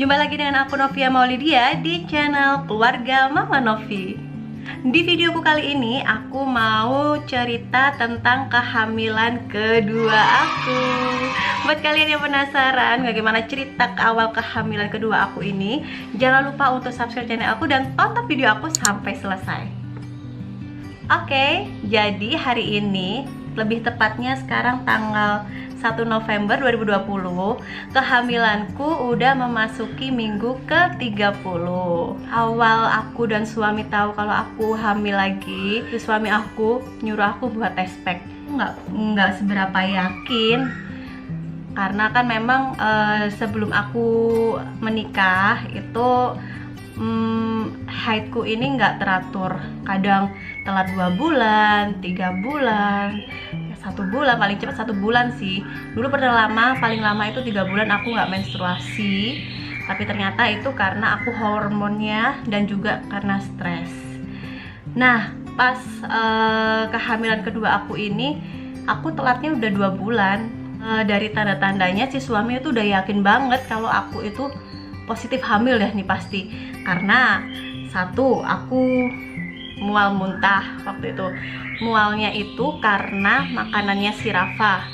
Jumpa lagi dengan aku Novia Maulidia di channel Keluarga Mama Novi. Di videoku kali ini aku mau cerita tentang kehamilan kedua aku. Buat kalian yang penasaran bagaimana cerita awal kehamilan kedua aku ini, jangan lupa untuk subscribe channel aku dan tonton video aku sampai selesai. Oke, jadi hari ini, lebih tepatnya sekarang tanggal 1 November 2020, kehamilanku udah memasuki minggu ke-30. Awal aku dan suami tahu kalau aku hamil lagi, suami aku nyuruh aku buat tes pack. Nggak seberapa yakin, karena kan memang sebelum aku menikah itu haidku ini nggak teratur, kadang telat 2 bulan, 3 bulan, 1 bulan, paling cepat 1 bulan sih. Dulu pernah paling lama itu 3 bulan aku nggak menstruasi, tapi ternyata itu karena aku hormonnya dan juga karena stres. Nah, pas kehamilan kedua aku ini, aku telatnya udah 2 bulan. Dari tanda-tandanya si suami itu udah yakin banget kalau aku itu positif hamil deh nih pasti. Karena satu, aku mual muntah waktu itu. Mualnya itu karena makanannya si Rafa.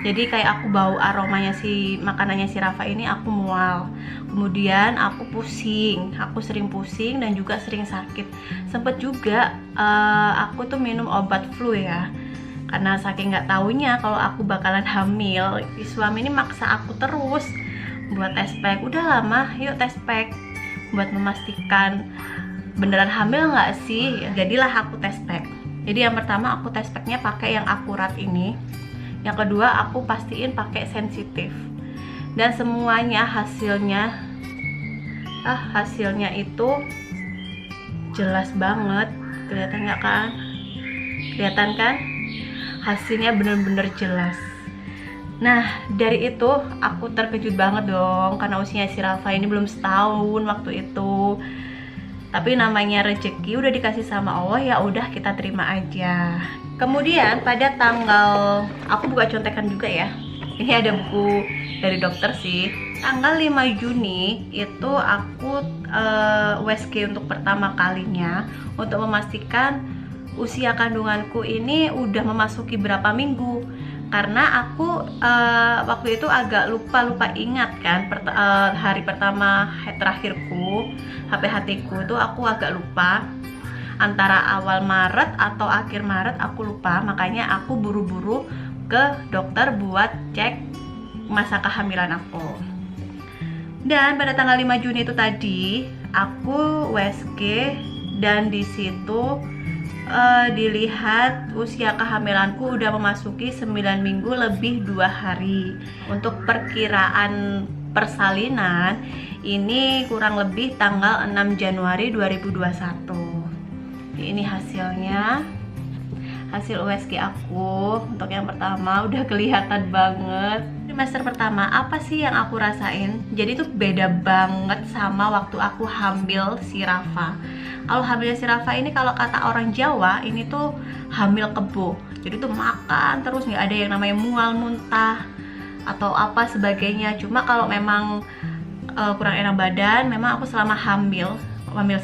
Jadi kayak aku bau aromanya makanannya si Rafa ini, aku mual. Kemudian aku pusing, aku sering pusing dan juga sering sakit. Sempet juga aku tuh minum obat flu ya. Karena saking nggak taunya kalau aku bakalan hamil, si suami ini maksa aku terus buat tes pack. Udah lama, yuk tes pack buat memastikan beneran hamil nggak sih. Jadilah aku tes pack. Jadi yang pertama aku tes packnya pakai yang akurat ini. Yang kedua aku pastiin pakai sensitif. Dan semuanya hasilnya itu jelas banget. Kelihatan nggak kan? Kelihatan kan? Hasilnya bener-bener jelas. Nah, dari itu aku terkejut banget dong, karena usianya si Rafa ini belum setahun waktu itu. Tapi namanya rezeki udah dikasih sama Allah, ya udah kita terima aja. Kemudian pada tanggal, aku buka contekan juga ya. Ini ada buku dari dokter sih. Tanggal 5 Juni itu aku USG untuk pertama kalinya untuk memastikan usia kandunganku ini udah memasuki berapa minggu. Karena aku waktu itu agak lupa ingat kan hari pertama terakhirku HPHT ku itu aku agak lupa, antara awal Maret atau akhir Maret aku lupa. Makanya aku buru-buru ke dokter buat cek masa kehamilan aku. Dan pada tanggal 5 Juni itu tadi aku USG dan di situ dilihat usia kehamilanku udah memasuki 9 minggu lebih 2 hari. Untuk perkiraan persalinan ini kurang lebih tanggal 6 Januari 2021. Ini hasilnya, hasil USG aku untuk yang pertama udah kelihatan banget. Trimester pertama apa sih yang aku rasain? Jadi tuh beda banget sama waktu aku hamil si Rafa. Kalau hamil si Rafa ini, kalau kata orang Jawa ini tuh hamil kebo. Jadi tuh makan terus, nggak ada yang namanya mual muntah atau apa sebagainya. Cuma kalau memang kurang enak badan, memang aku selama hamil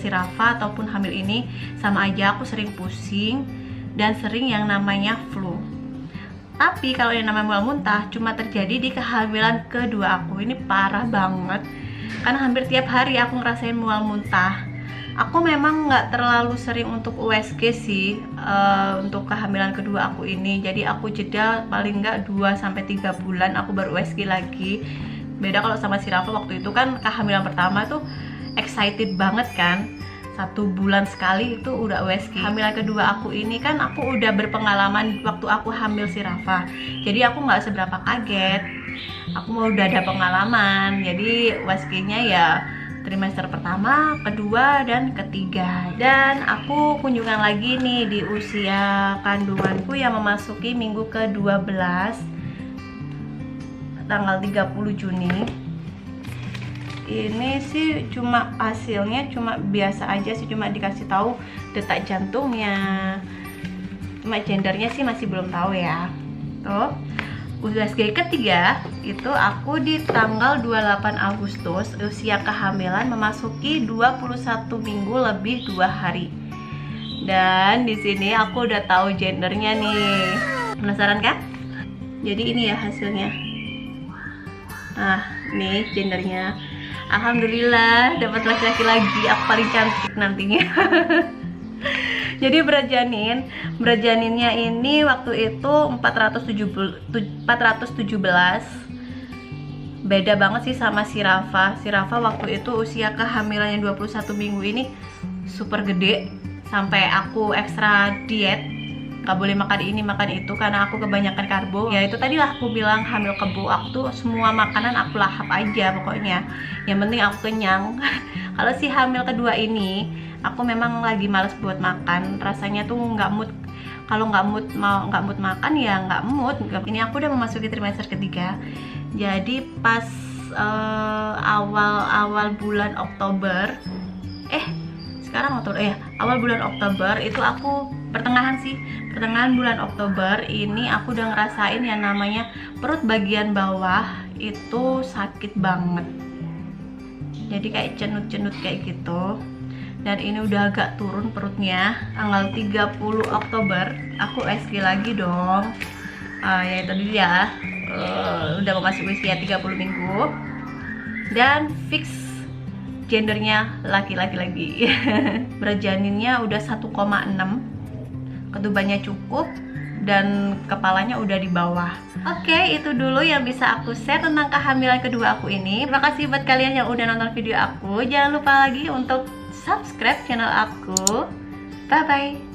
si Rafa ataupun hamil ini sama aja, aku sering pusing dan sering yang namanya flu. Tapi kalau yang namanya mual muntah cuma terjadi di kehamilan kedua aku. Ini parah banget, karena hampir tiap hari aku ngerasain mual muntah. Aku memang nggak terlalu sering untuk USG sih untuk kehamilan kedua aku ini. Jadi aku jeda paling nggak 2-3 bulan aku baru USG lagi. Beda kalau sama si Rafa, waktu itu kan kehamilan pertama tuh excited banget kan, 1 bulan sekali itu udah USG. Kehamilan kedua aku ini kan aku udah berpengalaman waktu aku hamil si Rafa. Jadi aku nggak seberapa kaget. Aku mau udah ada pengalaman. Jadi USG-nya ya trimester pertama, kedua, dan ketiga. Dan aku kunjungan lagi nih di usia kandunganku yang memasuki minggu ke-12 tanggal 30 Juni. Ini sih cuma hasilnya cuma biasa aja sih, cuma dikasih tahu detak jantungnya. Cuma gendernya sih masih belum tahu ya. Tuh. USG ketiga itu aku di tanggal 28 Agustus, usia kehamilan memasuki 21 minggu lebih 2 hari. Dan di sini aku udah tahu gendernya nih. Penasaran kan? Jadi ini ya hasilnya. Nah, nih gendernya. Alhamdulillah dapat laki-laki lagi, aku paling cantik nantinya. Jadi berat janinnya ini waktu itu 417. Beda banget sih sama si Rafa. Si Rafa waktu itu usia kehamilannya 21 minggu ini super gede, sampai aku ekstra diet, gak boleh makan ini makan itu karena aku kebanyakan karbo. Ya itu tadilah aku bilang hamil kebo, aku tuh semua makanan aku lahap aja pokoknya, yang penting aku kenyang. Kalau si hamil kedua ini aku memang lagi males buat makan, rasanya tuh nggak mood. Kalau nggak mood makan ya nggak mood. Ini aku udah memasuki trimester ketiga, jadi pas awal bulan Oktober, awal bulan Oktober itu aku pertengahan bulan Oktober ini aku udah ngerasain yang namanya perut bagian bawah itu sakit banget, jadi kayak cenut-cenut kayak gitu. Dan ini udah agak turun perutnya. Tanggal 30 Oktober aku SG lagi dong. Ya itu dia, udah memasuki usia 30 minggu dan fix gendernya laki-laki lagi. Berat janinnya udah 1,6, ketubannya cukup, dan kepalanya udah di bawah. Oke, itu dulu yang bisa aku share tentang kehamilan kedua aku ini. Terima kasih buat kalian yang udah nonton video aku. Jangan lupa lagi untuk subscribe channel aku. Bye bye.